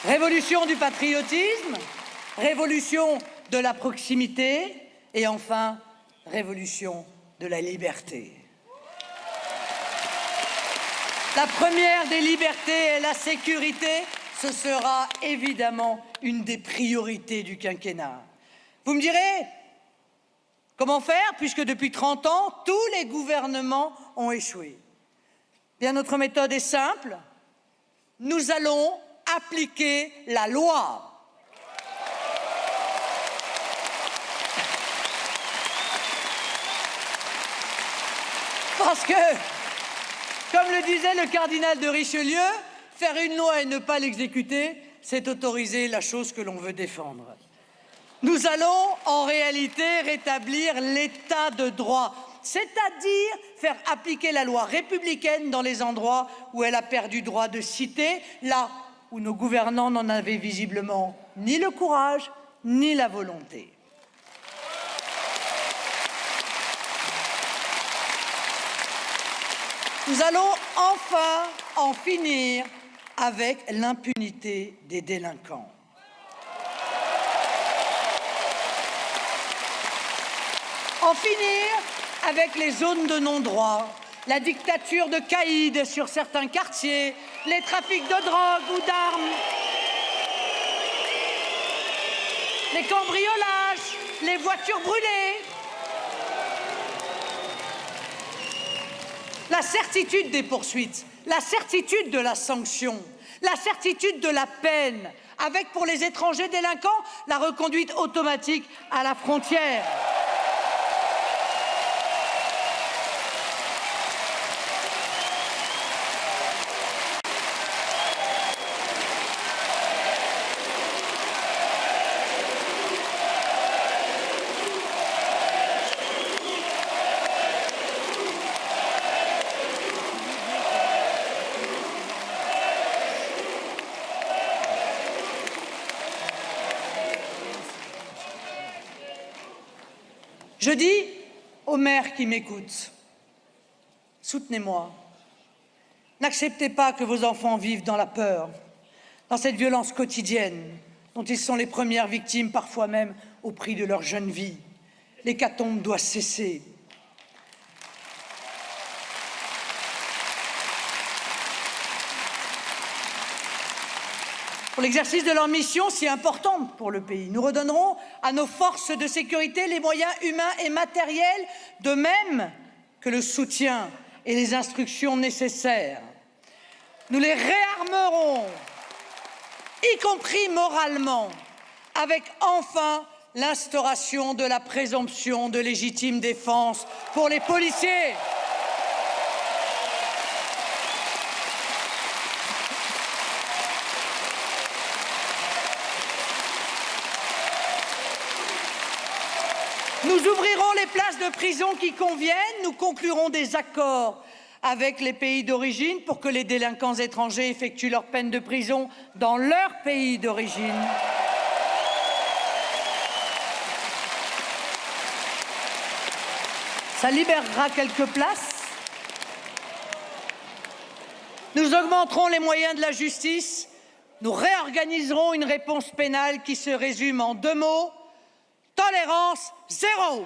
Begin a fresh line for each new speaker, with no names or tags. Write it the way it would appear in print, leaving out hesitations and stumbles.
Révolution du patriotisme, révolution de la proximité et enfin, révolution de la liberté. La première des libertés est la sécurité. Ce sera évidemment une des priorités du quinquennat. Vous me direz, comment faire puisque depuis 30 ans, tous les gouvernements ont échoué? Bien, notre méthode est simple. Nous allons appliquer la loi. Parce que, comme le disait le cardinal de Richelieu, faire une loi et ne pas l'exécuter, c'est autoriser la chose que l'on veut défendre. Nous allons en réalité rétablir l'état de droit, c'est-à-dire faire appliquer la loi républicaine dans les endroits où elle a perdu droit de cité, là où nos gouvernants n'en avaient visiblement ni le courage ni la volonté. Nous allons enfin en finir avec l'impunité des délinquants. En finir avec les zones de non-droit, la dictature de caïds sur certains quartiers, les trafics de drogue ou d'armes, les cambriolages, les voitures brûlées. La certitude des poursuites, la certitude de la sanction, la certitude de la peine, avec pour les étrangers délinquants la reconduite automatique à la frontière. Je dis aux mères qui m'écoutent, soutenez-moi. N'acceptez pas que vos enfants vivent dans la peur, dans cette violence quotidienne dont ils sont les premières victimes, parfois même au prix de leur jeune vie. L'hécatombe doit cesser. Pour l'exercice de leur mission si importante pour le pays, nous redonnerons à nos forces de sécurité les moyens humains et matériels, de même que le soutien et les instructions nécessaires. Nous les réarmerons, y compris moralement, avec enfin l'instauration de la présomption de légitime défense pour les policiers. Nous ouvrirons les places de prison qui conviennent, nous conclurons des accords avec les pays d'origine pour que les délinquants étrangers effectuent leur peine de prison dans leur pays d'origine. Ça libérera quelques places. Nous augmenterons les moyens de la justice. Nous réorganiserons une réponse pénale qui se résume en 2 mots. Tolérance zéro.